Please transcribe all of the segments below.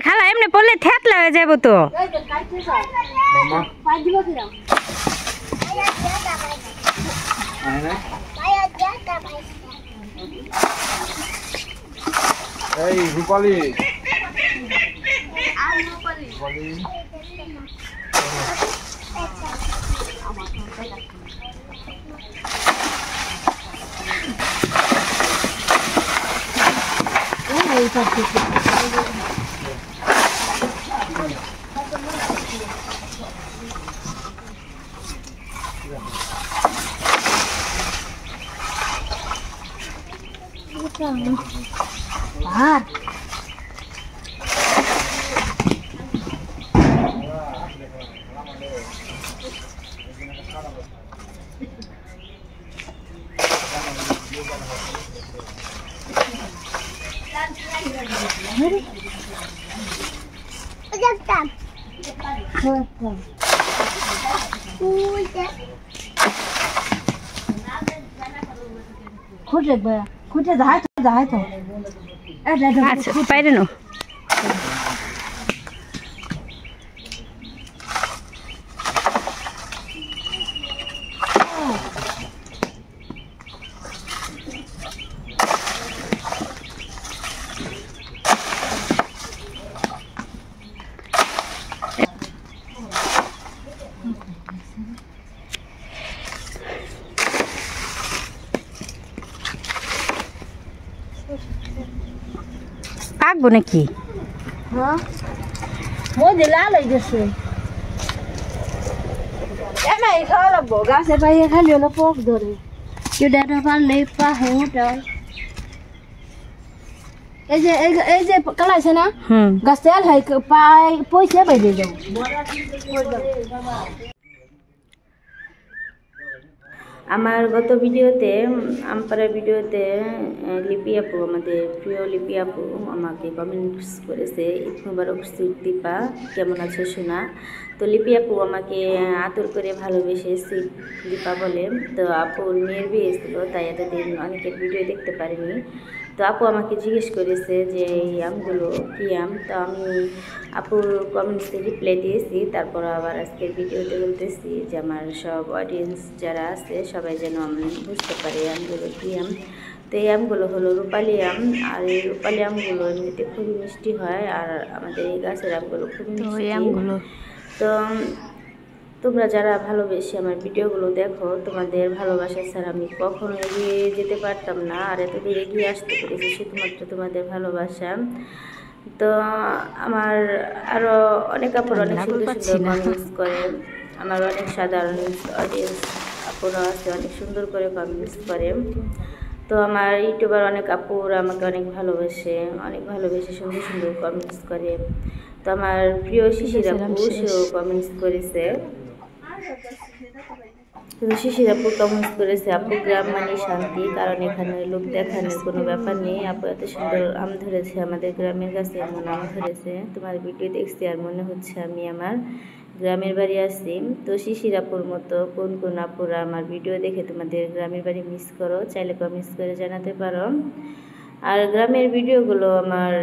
খালা এমনি পড়লে ঠেক লাগে যাবো তো। এই রূপালী খুঁটে যাই তো আচ্ছা পাইরে নো পাকবো নাকি? হ্যাঁ মধ্যে লাল হয়ে গেছে এমনি খাওয়া লাগবো গাছে পাইয়ে খালি হলো পোক ধরে কেউ ডাটা পারলে পাহে ওটাই এই যে কালাইছে না গাছ তেল হয় পাই পয়সা বাইরে যাও। আমার গত ভিডিওতে আমপাড়ার ভিডিওতে লিপি আপু আমাদের প্রিয় লিপি আপু আমাকে কমেন্টস করেছে ঈদ মুবারক সুইট দীপা কেমন আছো সোনা। তো লিপি আপু আমাকে আদর করে ভালোবেসে সুইট দীপা বলে। তো আপুর মেয়ের বিয়ে ছিল তাই এতদিন অনেকের ভিডিও দেখতে পারিনি। তো আপু আমাকে জিজ্ঞেস করেছে যে এই আমগুলো কী আম। তো আমি আপুর কমেন্টসে রিপ্লাই দিয়েছি। তারপর আবার আজকের ভিডিওতে বলতেছি যে আমার সব অডিয়েন্স যারা আছে সবাই যেন আমি বুঝতে পারি আমগুলো কী আম। তো এই আমগুলো হলো রূপালী আম। আর এই রূপালী আমগুলো এমনিতে খুবই মিষ্টি হয় আর আমাদের এই গাছের আমগুলো খুবই মিষ্টি। আমগুলো তো তোমরা যারা ভালোবেসে আমার ভিডিওগুলো দেখো তোমাদের ভালোবাসা ছাড়া আমি কখনো এগিয়ে যেতে পারতাম না আর এতদূর এগিয়ে আসতে পেরেছি শুধুমাত্র তোমাদের ভালোবাসা। তো আমার আরও অনেক আপুর অনেক সুন্দর সুন্দর কমেন্টস করে আমার অনেক সাধারণ অডিয়েন্স আপুরা আছে অনেক সুন্দর করে কমেন্টস করে। তো আমার ইউটিউবার অনেক আপুরা আমাকে অনেক ভালোবেসে সুন্দর সুন্দর কমেন্টস করে। তো আমার প্রিয় শিশির আপু সেও কমেন্টস করেছে। শিশির আপু কমেন্টস করেছে আপু গ্রাম মানে শান্তি, কারণ এখানে লোক দেখানোর কোনো ব্যাপার নেই। আপু এত সুন্দর আম ধরেছে, আমাদের গ্রামের কাছে এমন আম ধরেছে, তোমার ভিডিও দেখছি আর মনে হচ্ছে আমি আমার গ্রামের বাড়ি আসছি। তো শিশির আপুর মতো কোন কোন আপুরা আমার ভিডিও দেখে তোমাদের গ্রামের বাড়ি মিস করো চাইলে কমেন্টস করে জানাতে পারো। আর গ্রামের ভিডিওগুলো আমার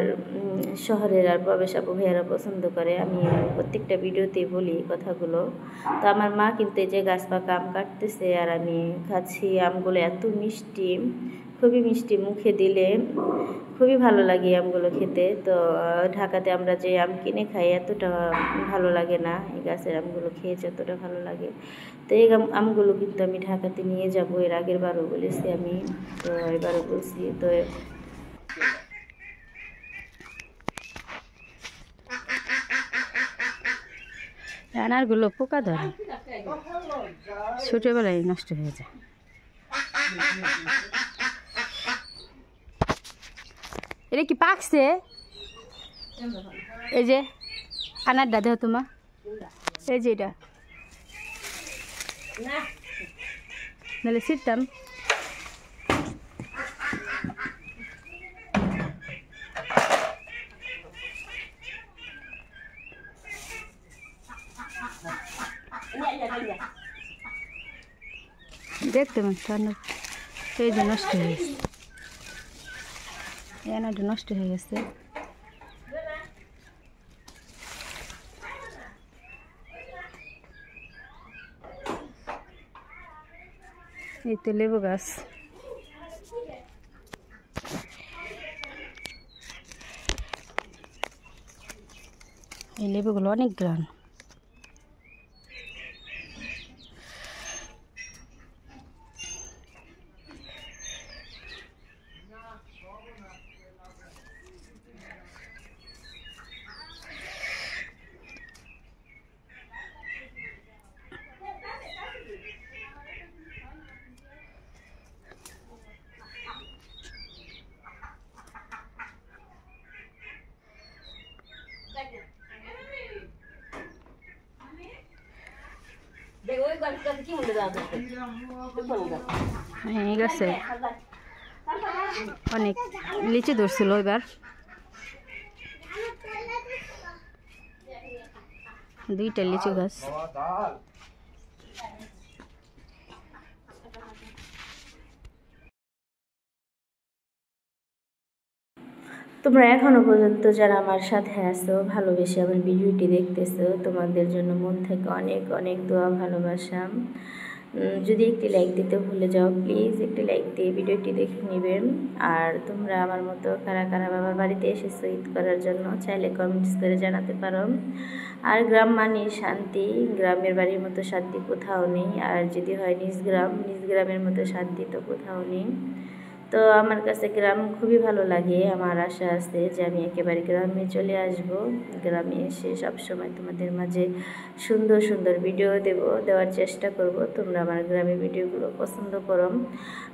শহরের আর প্রবেশ আপু ভাইয়ারা পছন্দ করে। আমি প্রত্যেকটা ভিডিওতেই বলি কথাগুলো। তো আমার মা কিন্তু এই যে গাছ পাকা আম কাটতেছে আর আমি খাচ্ছি। আমগুলো এত মিষ্টি, খুবই মিষ্টি, মুখে দিলে খুবই ভালো লাগে আমগুলো খেতে। তো ঢাকাতে আমরা যে আম কিনে খাই এতটা ভালো লাগে না, এই গাছের আমগুলো খেয়ে যতটা ভালো লাগে। তো এই আমগুলো কিন্তু আমি ঢাকাতে নিয়ে যাব, এর আগের বারও বলেছি আমি, তো এবারও বলছি। তো রানারগুলো পোকা ধরে, ছোটবেলায় নষ্ট হয়ে যায়। এটা কি পাকছে? এই যে আনারটা দেহ তোমার, এই যে এটা নাহলে ছিটতাম। দেখতে ঠান্ডা সেই যে নষ্ট হয়ে গেছে, এনাটা নষ্ট হয়ে গেছে। এই তো লেবু গাছ, এই লেবুগুলো অনেক গ্রান। এই গাছে অনেক লিচু ধরছিল এবার, 2টা লিচু গাছ। তোমরা এখনো পর্যন্ত যারা আমার সাথে আছো, ভালোবেসে আমার ভিডিওটি দেখতেছো, তোমাদের জন্য মন থেকে অনেক অনেক দোয়া ভালোবাসা। যদি একটি লাইক দিতে ভুলে যাও, প্লিজ একটি লাইক দিয়ে ভিডিওটি দেখে নেবেন। আর তোমরা আমার মতো কারা কারা বাবার বাড়িতে এসেছো ঈদ করার জন্য, চাইলে কমেন্টস করে জানাতে পারো। আর গ্রাম মানে শান্তি, গ্রামের বাড়ির মতো শান্তি কোথাও নেই। আর যদি হয় নিজ গ্রামের মতো শান্তি তো কোথাও নেই। তো আমার কাছে গ্রাম খুবই ভালো লাগে। আমার আশা আছে যে আমি একেবারে গ্রামে চলে আসব। গ্রামে এসে সবসময় তোমাদের মাঝে সুন্দর সুন্দর ভিডিও দেওয়ার চেষ্টা করব। তোমরা আমার গ্রামের ভিডিওগুলো পছন্দ করো।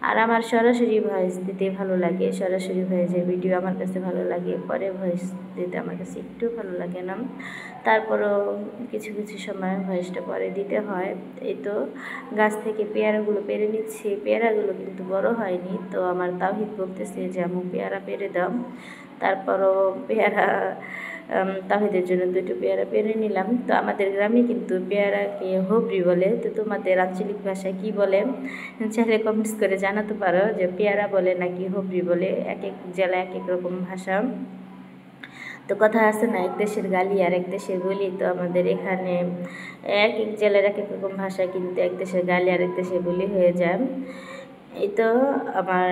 আর আমার সরাসরি ভয়েস দিতে ভালো লাগে, সরাসরি ভয়েসের ভিডিও আমার কাছে ভালো লাগে, পরে ভয়েস দিতে আমার কাছে একটু ভালো লাগে না। তারপরও কিছু কিছু সময় ভয়েসটা পরে দিতে হয়। এই তো গাছ থেকে পেয়ারাগুলো পেরে নিচ্ছি, পেয়ারাগুলো কিন্তু বড় হয়নি। তো আমার তাওহিদ বলতেছে যে আমি পেয়ারা পেরে দাও। তারপরও পেয়ারা তাওহিদের জন্য 2টো পেয়ারা পেরে নিলাম। তো আমাদের গ্রামে কিন্তু পেয়ারাকে হোবরি বলে। তো তোমাদের আঞ্চলিক ভাষায় কি বলে চাইলে কমেন্টস করে জানাতে পারো, যে পেয়ারা বলে নাকি হোবরি বলে। এক এক জেলায় এক এক রকম ভাষা। তো কথা আছে না, এক দেশের গালি আর এক দেশের বলি। তো আমাদের এখানে এক এক জেলার এক এক রকম ভাষা, কিন্তু এক দেশের গালি আর এক দেশের বলি হয়ে যায়। এই তো আমার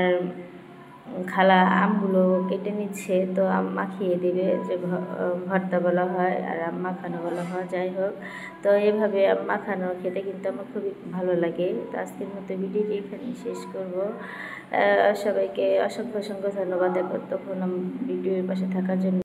খালা আমগুলো কেটে নিচ্ছে। তো আম মাখিয়ে দিবে, যে ভর্তা বলা হয় আর আম মাখানো বলা হয়, যাই হোক। তো এভাবে আম মাখানো খেতে কিন্তু আমার খুবই ভালো লাগে। তো আজকের মতো ভিডিওটি এখানে শেষ করব। সবাইকে অসংখ্য অসংখ্য ধন্যবাদ তখন ভিডিওর পাশে থাকার জন্য।